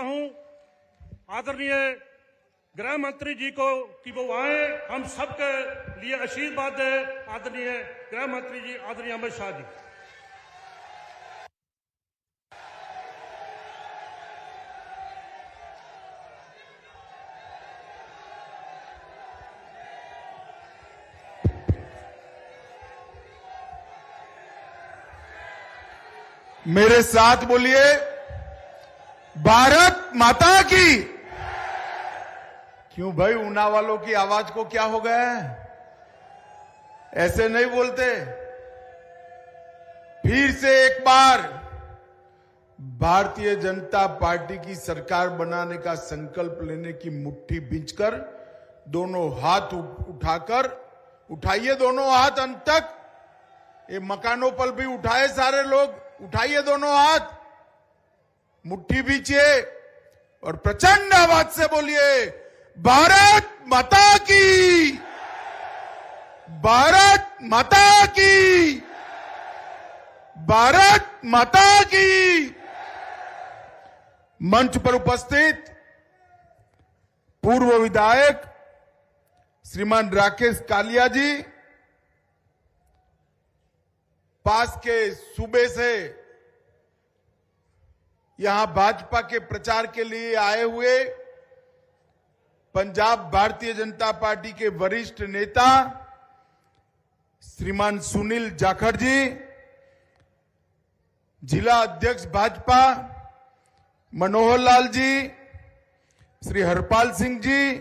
हूं आदरणीय गृह मंत्री जी को कि वो आए, हम सबके लिए आशीर्वाद दे। आदरणीय गृह मंत्री जी, आदरणीय अमित शाह जी। मेरे साथ बोलिए, भारत माता की। क्यों भाई, ऊना वालों की आवाज को क्या हो गया है? ऐसे नहीं बोलते। फिर से एक बार भारतीय जनता पार्टी की सरकार बनाने का संकल्प लेने की मुट्ठी बींचकर दोनों हाथ उठाकर, उठाइए दोनों हाथ अंत तक। ये मकानों पर भी उठाए सारे लोग, उठाइए दोनों हाथ, मुट्ठी बींचिए और प्रचंड आवाज से बोलिए, भारत माता की, भारत माता की, भारत माता की। मंच पर उपस्थित पूर्व विधायक श्रीमान राकेश कालिया जी, पास के सूबे से यहां भाजपा के प्रचार के लिए आए हुए पंजाब भारतीय जनता पार्टी के वरिष्ठ नेता श्रीमान सुनील जाखड़ जी, जिला अध्यक्ष भाजपा मनोहर लाल जी, श्री हरपाल सिंह जी,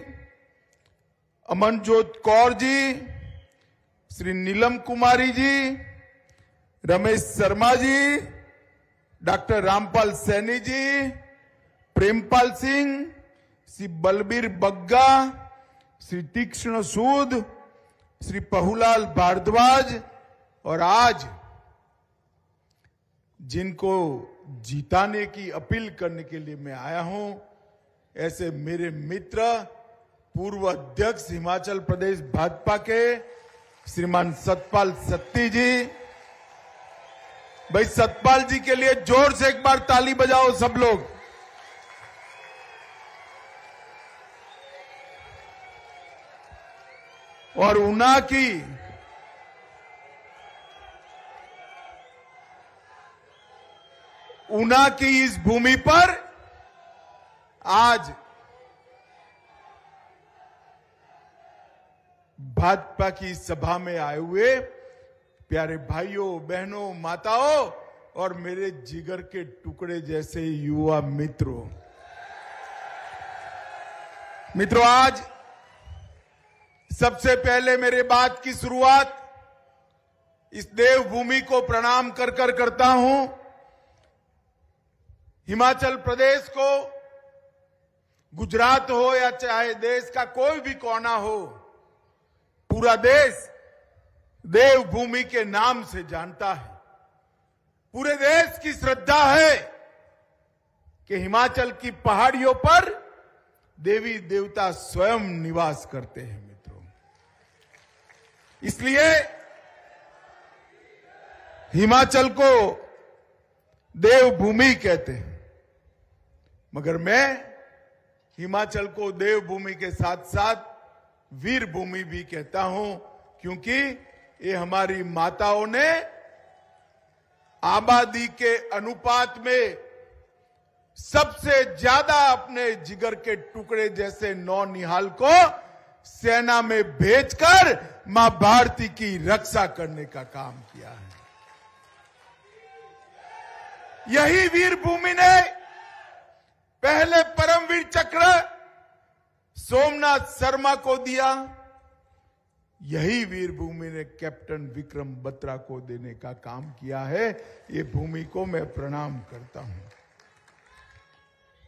अमनजोत कौर जी, श्री नीलम कुमारी जी, रमेश शर्मा जी, डॉक्टर रामपाल सैनी जी, प्रेमपाल सिंह, श्री बलबीर बग्गा, श्री तीक्ष्ण सूद, श्री पहुलाल भारद्वाज, और आज जिनको जिताने की अपील करने के लिए मैं आया हूं, ऐसे मेरे मित्र पूर्व अध्यक्ष हिमाचल प्रदेश भाजपा के श्रीमान सतपाल सत्ती जी। भाई सतपाल जी के लिए जोर से एक बार ताली बजाओ सब लोग। और ऊना की इस भूमि पर आज भाजपा की सभा में आए हुए प्यारे भाइयों, बहनों, माताओं और मेरे जिगर के टुकड़े जैसे युवा मित्रों, आज सबसे पहले मेरे बात की शुरुआत इस देवभूमि को प्रणाम कर करता हूं। हिमाचल प्रदेश को, गुजरात हो या चाहे देश का कोई भी कोना हो, पूरा देश देवभूमि के नाम से जानता है। पूरे देश की श्रद्धा है कि हिमाचल की पहाड़ियों पर देवी देवता स्वयं निवास करते हैं मित्रों। इसलिए हिमाचल को देवभूमि कहते हैं, मगर मैं हिमाचल को देवभूमि के साथ साथ वीर भूमि भी कहता हूं, क्योंकि ये हमारी माताओं ने आबादी के अनुपात में सबसे ज्यादा अपने जिगर के टुकड़े जैसे नौनिहाल को सेना में भेजकर मां भारती की रक्षा करने का काम किया है। यही वीर भूमि ने पहले परमवीर चक्र सोमनाथ शर्मा को दिया, यही वीर भूमि ने कैप्टन विक्रम बत्रा को देने का काम किया है। ये भूमि को मैं प्रणाम करता हूं।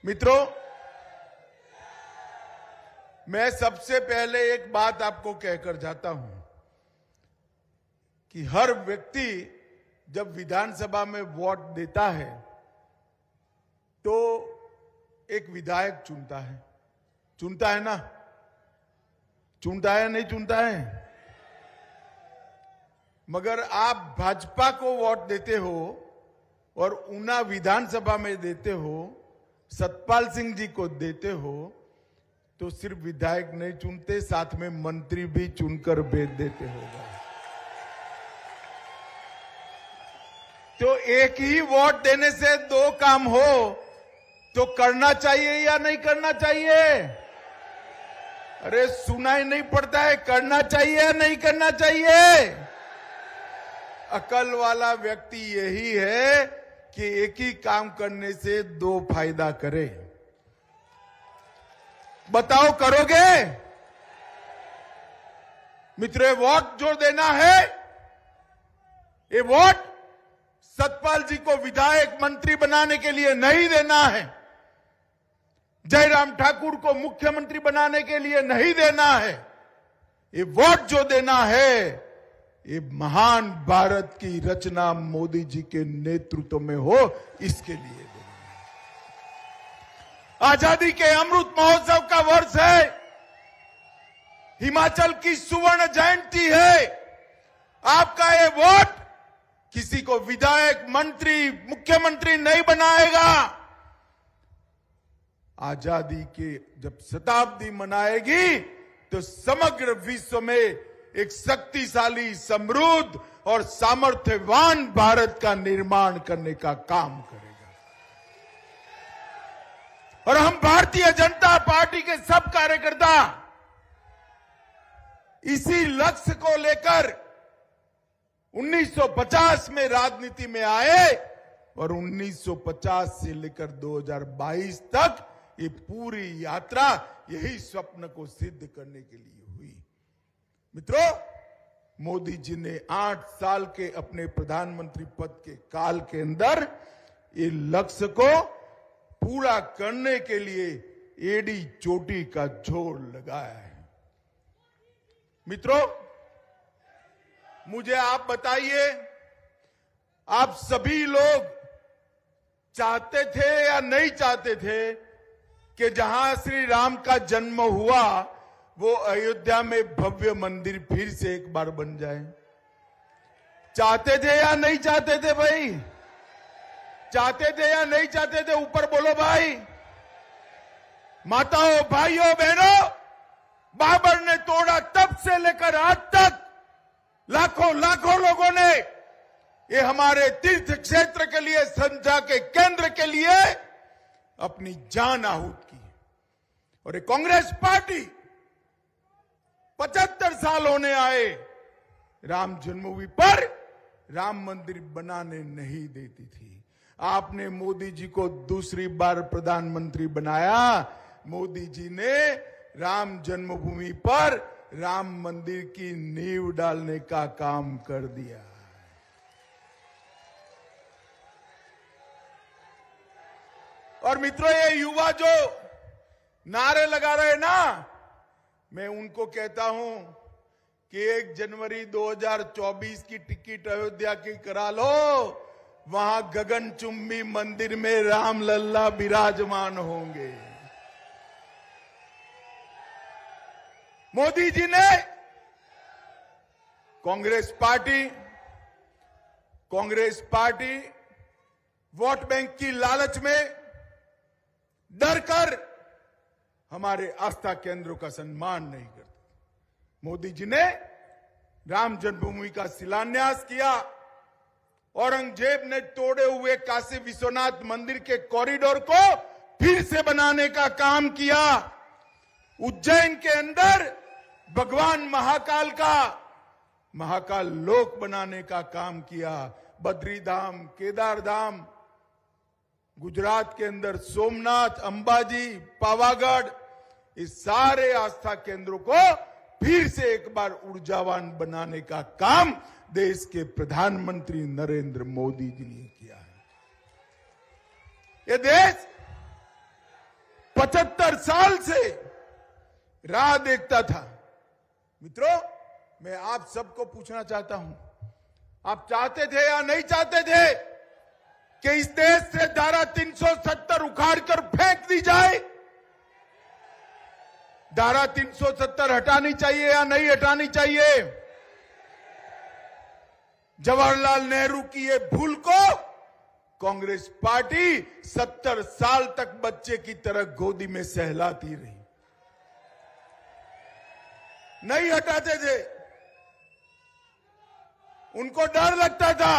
मित्रों, मैं सबसे पहले एक बात आपको कहकर जाता हूं कि हर व्यक्ति जब विधानसभा में वोट देता है तो एक विधायक चुनता है ना? चुनता है नहीं चुनता है? मगर आप भाजपा को वोट देते हो और ऊना विधानसभा में देते हो, सतपाल सिंह जी को देते हो तो सिर्फ विधायक नहीं चुनते, साथ में मंत्री भी चुनकर भेज देते होगा। तो एक ही वोट देने से दो काम हो तो करना चाहिए या नहीं करना चाहिए? अरे सुनाई नहीं पड़ता है, करना चाहिए या नहीं करना चाहिए? अकल वाला व्यक्ति यही है कि एक ही काम करने से दो फायदा करे। बताओ करोगे? मित्रों, वोट जो देना है, ये वोट सतपाल जी को विधायक मंत्री बनाने के लिए नहीं देना है, जयराम ठाकुर को मुख्यमंत्री बनाने के लिए नहीं देना है। ये वोट जो देना है, ये महान भारत की रचना मोदी जी के नेतृत्व में हो, इसके लिए देना है। आजादी के अमृत महोत्सव का वर्ष है, हिमाचल की सुवर्ण जयंती है। आपका ये वोट किसी को विधायक, मंत्री, मुख्यमंत्री नहीं बनाएगा। आजादी के जब शताब्दी मनाएगी तो समग्र विश्व में एक शक्तिशाली, समृद्ध और सामर्थ्यवान भारत का निर्माण करने का काम करेगा। और हम भारतीय जनता पार्टी के सब कार्यकर्ता इसी लक्ष्य को लेकर 1950 में राजनीति में आए और 1950 से लेकर 2022 तक ये पूरी यात्रा यही स्वप्न को सिद्ध करने के लिए हुई। मित्रों, मोदी जी ने 8 साल के अपने प्रधानमंत्री पद के काल के अंदर ये लक्ष्य को पूरा करने के लिए एड़ी चोटी का जोर लगाया है। मित्रों, मुझे आप बताइए, आप सभी लोग चाहते थे या नहीं चाहते थे कि जहां श्री राम का जन्म हुआ वो अयोध्या में भव्य मंदिर फिर से एक बार बन जाए? चाहते थे या नहीं चाहते थे भाई? चाहते थे या नहीं चाहते थे? ऊपर बोलो भाई। माताओं, भाइयों, बहनों, बाबर ने तोड़ा तब से लेकर आज तक लाखों लाखों लोगों ने ये हमारे तीर्थ क्षेत्र के लिए, संध्या के केंद्र के लिए अपनी जान आहूत की। और ये कांग्रेस पार्टी 75 साल होने आए, राम जन्मभूमि पर राम मंदिर बनाने नहीं देती थी। आपने मोदी जी को दूसरी बार प्रधानमंत्री बनाया। मोदी जी ने राम जन्मभूमि पर राम मंदिर की नींव डालने का काम कर दिया। और मित्रों, ये युवा जो नारे लगा रहे ना, मैं उनको कहता हूं कि 1 जनवरी 2024 की टिकट अयोध्या की करा लो, वहां गगनचुंबी मंदिर में राम लल्ला विराजमान होंगे। मोदी जी ने कांग्रेस पार्टी वोट बैंक की लालच में डरकर हमारे आस्था केंद्रों का सम्मान नहीं करती। मोदी जी ने राम जन्मभूमि का शिलान्यास किया, औरंगजेब ने तोड़े हुए काशी विश्वनाथ मंदिर के कॉरिडोर को फिर से बनाने का काम किया, उज्जैन के अंदर भगवान महाकाल का महाकाल लोक बनाने का काम किया, बद्री धाम, केदार धाम, गुजरात के अंदर सोमनाथ, अंबाजी, पावागढ़, इस सारे आस्था केंद्रों को फिर से एक बार ऊर्जावान बनाने का काम देश के प्रधानमंत्री नरेंद्र मोदी जी ने किया है। ये देश 75 साल से राह देखता था। मित्रों, मैं आप सबको पूछना चाहता हूं, आप चाहते थे या नहीं चाहते थे कि इस देश से धारा 370 उखाड़कर फेंक दी जाए? धारा 370 हटानी चाहिए या नहीं हटानी चाहिए? जवाहरलाल नेहरू की ये भूल को कांग्रेस पार्टी 70 साल तक बच्चे की तरह गोदी में सहलाती रही, नहीं हटाते थे। उनको डर लगता था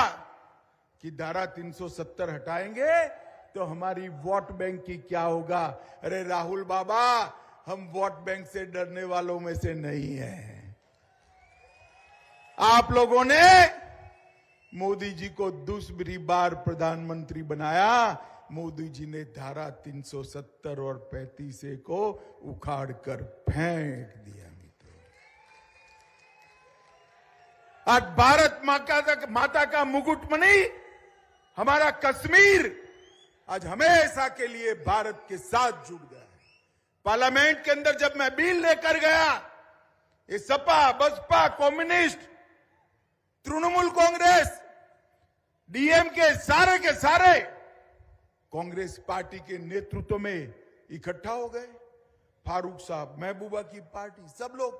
कि धारा 370 हटाएंगे तो हमारी वोट बैंक की क्या होगा। अरे राहुल बाबा, हम वोट बैंक से डरने वालों में से नहीं हैं। आप लोगों ने मोदी जी को दूसरी बार प्रधानमंत्री बनाया। मोदी जी ने धारा 370 और 35A को उखाड़कर फेंक दिया। मित्रों, आज भारत माता का मुकुटमणि हमारा कश्मीर आज हमेशा के लिए भारत के साथ जुड़ गया है। पार्लियामेंट के अंदर जब मैं बिल लेकर गया, ये सपा, बसपा, कम्युनिस्ट, तृणमूल कांग्रेस, डीएमके सारे के सारे कांग्रेस पार्टी के नेतृत्व में इकट्ठा हो गए। फारूक साहब, महबूबा की पार्टी, सब लोग,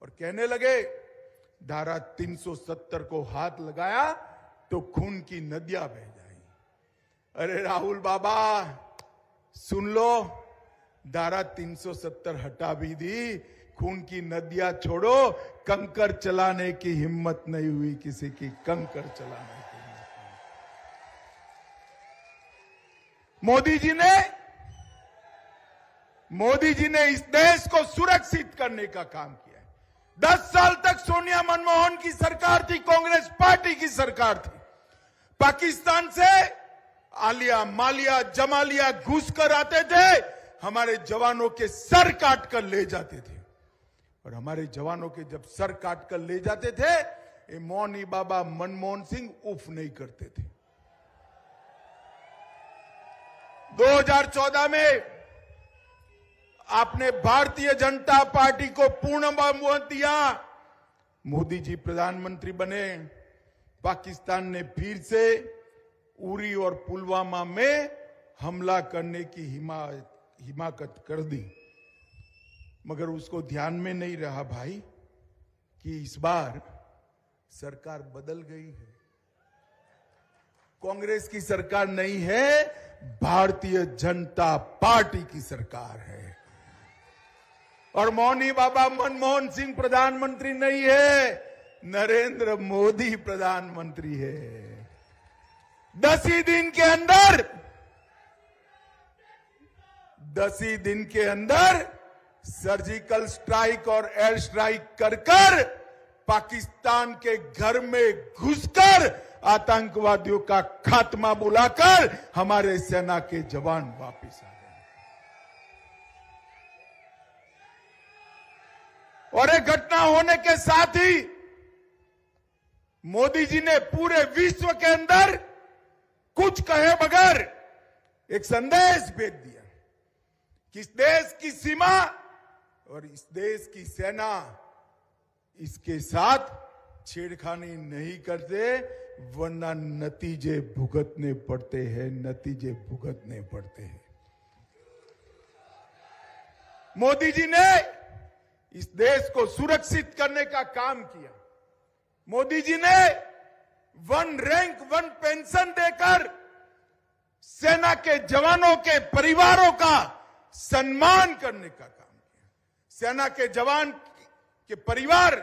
और कहने लगे धारा 370 को हाथ लगाया तो खून की नदियां बह जाएंगी। अरे राहुल बाबा, सुन लो, धारा 370 हटा भी दी, खून की नदियां छोड़ो, कंकर चलाने की हिम्मत नहीं हुई किसी की, कंकर चलाने की हिम्मत नहीं। मोदी जी ने इस देश को सुरक्षित करने का काम किया है। 10 साल तक सोनिया मनमोहन की सरकार थी, कांग्रेस पार्टी की सरकार थी। पाकिस्तान से आलिया, मालिया, जमालिया घुस कर आते थे, हमारे जवानों के सर काट कर ले जाते थे। और हमारे जवानों के जब सर काट कर ले जाते थे, ये मौनी बाबा मनमोहन सिंह उफ नहीं करते थे। 2014 में आपने भारतीय जनता पार्टी को पूर्ण बहुमत दिया, मोदी जी प्रधानमंत्री बने। पाकिस्तान ने फिर से उरी और पुलवामा में हमला करने की हिमाकत कर दी, मगर उसको ध्यान में नहीं रहा भाई कि इस बार सरकार बदल गई है। कांग्रेस की सरकार नहीं है, भारतीय जनता पार्टी की सरकार है। और मौनी बाबा मनमोहन सिंह प्रधानमंत्री नहीं है, नरेंद्र मोदी प्रधानमंत्री है। 10 ही दिन के अंदर सर्जिकल स्ट्राइक और एयर स्ट्राइक कर पाकिस्तान के घर में घुसकर आतंकवादियों का खात्मा बुलाकर हमारे सेना के जवान वापस आ गए। और एक घटना होने के साथ ही मोदी जी ने पूरे विश्व के अंदर कुछ कहे बगैर एक संदेश भेज दिया कि इस देश की सीमा और इस देश की सेना इसके साथ छेड़खानी नहीं करते, वरना नतीजे भुगतने पड़ते हैं, नतीजे भुगतने पड़ते हैं। मोदी जी ने इस देश को सुरक्षित करने का काम किया। मोदी जी ने 1 रैंक 1 पेंशन देकर सेना के जवानों के परिवारों का सम्मान करने का काम किया। सेना के जवान के परिवार,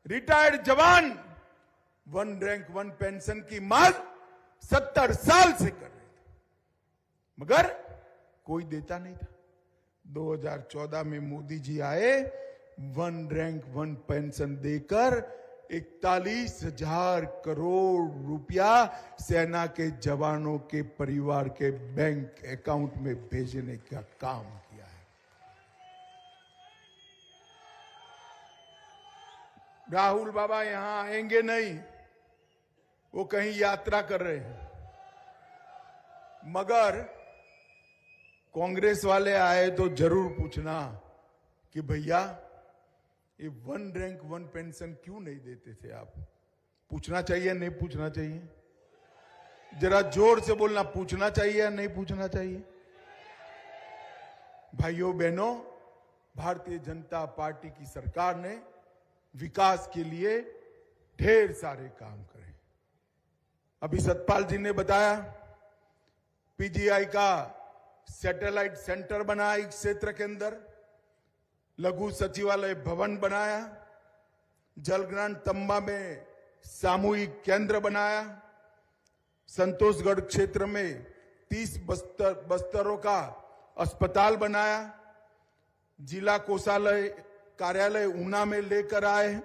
रिटायर्ड जवान 1 रैंक 1 पेंशन की मांग 70 साल से कर रहे थे, मगर कोई देता नहीं था। 2014 में मोदी जी आए, 1 रैंक 1 पेंशन देकर 41,000 करोड़ रुपया सेना के जवानों के परिवार के बैंक अकाउंट में भेजने का काम किया है। राहुल बाबा यहां आएंगे नहीं, वो कहीं यात्रा कर रहे हैं, मगर कांग्रेस वाले आए तो जरूर पूछना कि भैया ये 1 रैंक 1 पेंशन क्यों नहीं देते थे आप? पूछना चाहिए नहीं पूछना चाहिए? जरा जोर से बोलना, पूछना चाहिए या नहीं पूछना चाहिए? भाइयों बहनों, भारतीय जनता पार्टी की सरकार ने विकास के लिए ढेर सारे काम करे। अभी सतपाल जी ने बताया पीजीआई का सैटेलाइट सेंटर बना इस क्षेत्र के अंदर, लघु सचिवालय भवन बनाया, जलग्रांट तंबा में सामूहिक केंद्र बनाया, संतोषगढ़ क्षेत्र में 30 बस्तरों का अस्पताल बनाया, जिला कोषालय कार्यालय ऊना में लेकर आए,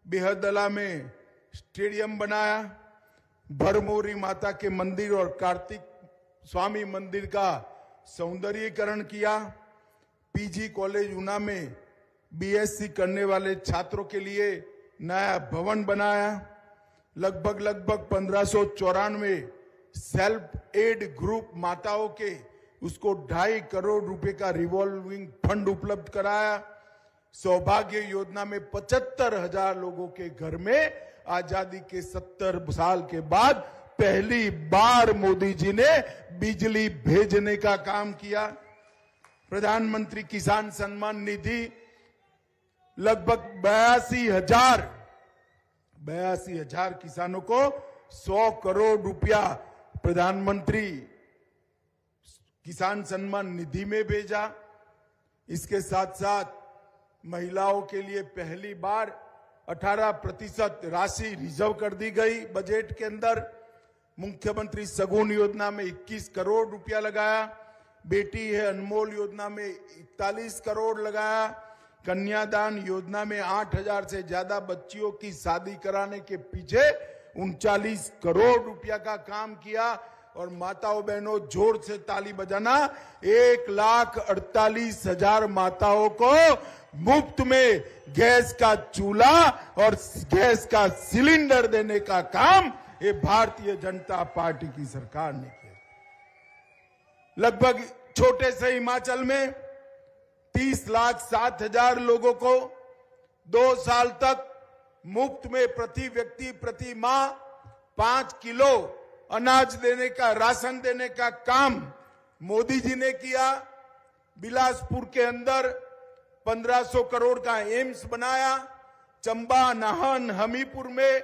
बेहदला में स्टेडियम बनाया, भरमौरी माता के मंदिर और कार्तिक स्वामी मंदिर का सौंदर्यीकरण किया, पीजी कॉलेज ऊना में बीएससी करने वाले छात्रों के लिए नया भवन बनाया, लगभग 1594 सेल्फ एड ग्रुप माताओं के उसको 2.5 करोड़ रुपए का रिवॉल्विंग फंड उपलब्ध कराया, सौभाग्य योजना में 75,000 लोगों के घर में आजादी के 70 साल के बाद पहली बार मोदी जी ने बिजली भेजने का काम किया। प्रधानमंत्री किसान सम्मान निधि लगभग 82,000 किसानों को 100 करोड़ रुपया प्रधानमंत्री किसान सम्मान निधि में भेजा। इसके साथ साथ महिलाओं के लिए पहली बार 18% राशि रिजर्व कर दी गई बजट के अंदर। मुख्यमंत्री सगुन योजना में 21 करोड़ रुपया लगाया, बेटी है अनमोल योजना में 41 करोड़ लगाया, कन्यादान योजना में 8,000 से ज्यादा बच्चियों की शादी कराने के पीछे 39 करोड़ रुपया का काम किया। और माताओं बहनों जोर से ताली बजाना, 1,48,000 माताओं को मुफ्त में गैस का चूल्हा और गैस का सिलेंडर देने का काम ये भारतीय जनता पार्टी की सरकार ने किया। लगभग छोटे से हिमाचल में 30,07,000 लोगों को 2 साल तक मुफ्त में प्रति व्यक्ति प्रति माह 5 किलो अनाज देने का, राशन देने का काम मोदी जी ने किया। बिलासपुर के अंदर 1500 करोड़ का एम्स बनाया। चंबा, नाहन, हमीरपुर में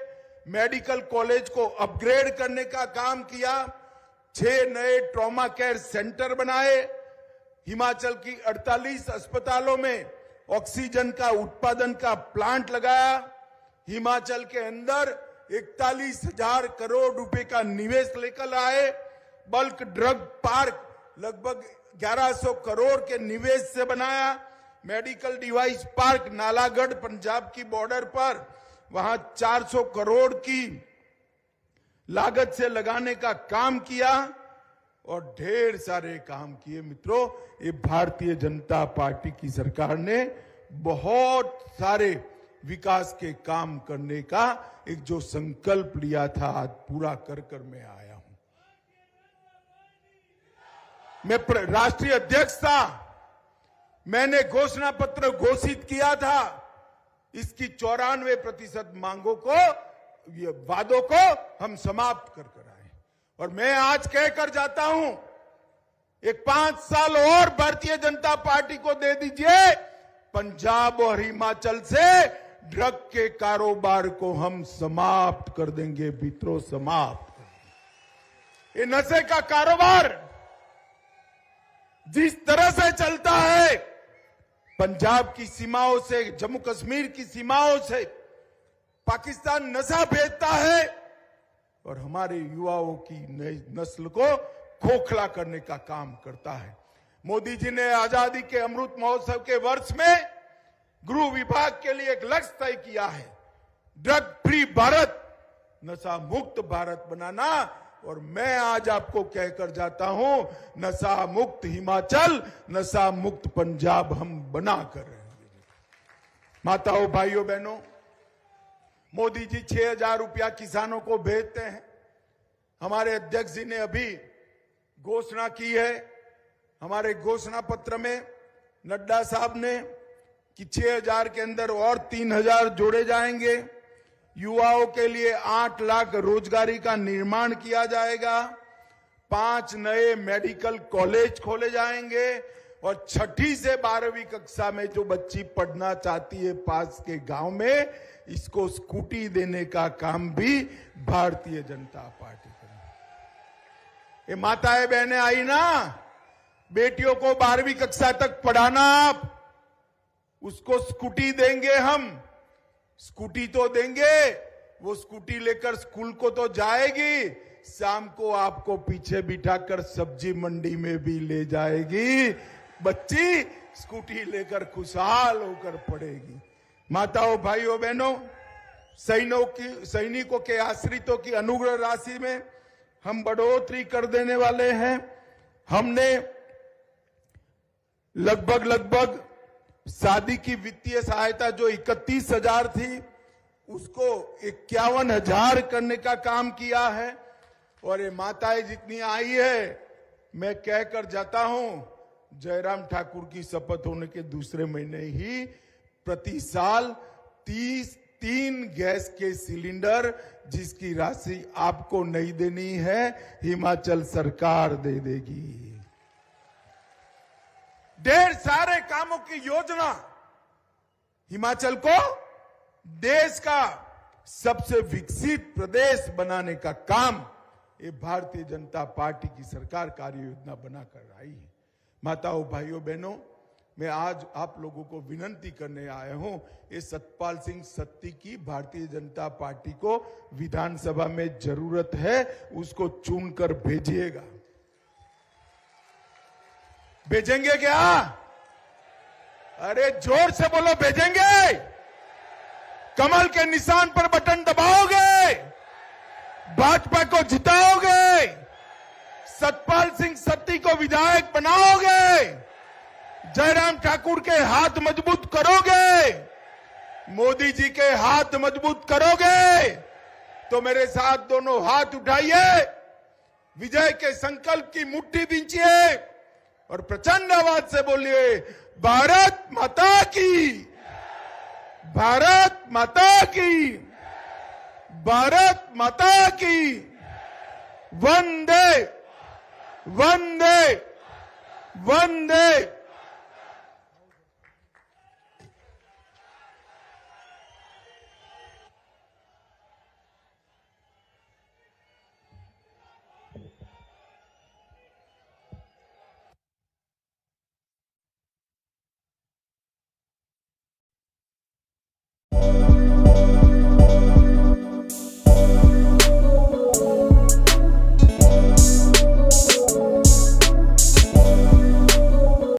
मेडिकल कॉलेज को अपग्रेड करने का काम किया। 6 नए ट्रॉमा केयर सेंटर बनाए। हिमाचल की 48 अस्पतालों में ऑक्सीजन का उत्पादन का प्लांट लगाया। हिमाचल के अंदर 41,000 करोड़ रुपए का निवेश लेकर आए। बल्क ड्रग पार्क लगभग 1100 करोड़ के निवेश से बनाया। Medical device park Nalagarh Punjab की बॉर्डर पर, वहां 400 करोड़ की लागत से लगाने का काम किया और ढेर सारे काम किए। मित्रों, ये भारतीय जनता पार्टी की सरकार ने बहुत सारे विकास के काम करने का एक जो संकल्प लिया था, आज पूरा कर कर मैं आया हूं। मैं राष्ट्रीय अध्यक्ष था, मैंने घोषणा पत्र घोषित किया था। इसकी 94% मांगों को, ये वादों को हम समाप्त कर कर आए। और मैं आज कहकर जाता हूं, एक 5 साल और भारतीय जनता पार्टी को दे दीजिए, पंजाब और हिमाचल से ड्रग के कारोबार को हम समाप्त कर देंगे। मित्रों, समाप्त कर देंगे। ये नशे का कारोबार जिस तरह से चलता है, पंजाब की सीमाओं से, जम्मू कश्मीर की सीमाओं से पाकिस्तान नशा भेजता है और हमारे युवाओं की नई नस्ल को खोखला करने का काम करता है। मोदी जी ने आजादी के अमृत महोत्सव के वर्ष में गृह विभाग के लिए एक लक्ष्य तय किया है, ड्रग फ्री भारत, नशा मुक्त भारत बनाना। और मैं आज आपको कहकर जाता हूं, नशा मुक्त हिमाचल, नशा मुक्त पंजाब हम बना कर रहेंगे। माताओं, भाइयों, बहनों, मोदी जी 6,000 रुपया किसानों को भेजते हैं। हमारे अध्यक्ष जी ने अभी घोषणा की है, हमारे घोषणा पत्र में नड्डा साहब ने, कि 6,000 के अंदर और 3,000 जोड़े जाएंगे। युवाओं के लिए 8 लाख रोजगारी का निर्माण किया जाएगा। 5 नए मेडिकल कॉलेज खोले जाएंगे और 6ठी से 12वीं कक्षा में जो बच्ची पढ़ना चाहती है पास के गांव में, इसको स्कूटी देने का काम भी भारतीय जनता पार्टी करेगी। ये माताएं बहनें आई ना, बेटियों को 12वीं कक्षा तक पढ़ाना, आप उसको स्कूटी देंगे हम। स्कूटी तो देंगे, वो स्कूटी लेकर स्कूल को तो जाएगी, शाम को आपको पीछे बिठाकर सब्जी मंडी में भी ले जाएगी। बच्ची स्कूटी लेकर खुशहाल होकर पढ़ेगी। माताओं, भाइयों, बहनों, सैनिकों के आश्रितों की अनुग्रह राशि में हम बढ़ोतरी कर देने वाले हैं। हमने लगभग शादी की वित्तीय सहायता जो 31,000 थी, उसको 51,000 करने का काम किया है। और ये माताएं जितनी आई है, मैं कहकर जाता हूं, जयराम ठाकुर की शपथ होने के दूसरे महीने ही प्रति साल 3 गैस के सिलेंडर, जिसकी राशि आपको नहीं देनी है, हिमाचल सरकार दे देगी। ढेर सारे कामों की योजना, हिमाचल को देश का सबसे विकसित प्रदेश बनाने का काम ये भारतीय जनता पार्टी की सरकार कार्य योजना बनाकर आई है। माताओं, भाइयों, बहनों, मैं आज आप लोगों को विनती करने आया हूं, ये सतपाल सिंह सत्ती की भारतीय जनता पार्टी को विधानसभा में जरूरत है, उसको चुनकर भेजिएगा। भेजेंगे क्या? अरे जोर से बोलो, भेजेंगे? कमल के निशान पर बटन दबाओगे? भाजपा को जिताओगे? सतपाल सिंह सत्ती को विधायक बनाओगे? जयराम ठाकुर के हाथ मजबूत करोगे? मोदी जी के हाथ मजबूत करोगे? तो मेरे साथ दोनों हाथ उठाइए, विजय के संकल्प की मुट्ठी बींचिए और प्रचंड आवाज से बोलिए, भारत माता की, भारत माता की, भारत माता की। वंदे वंदे वंदे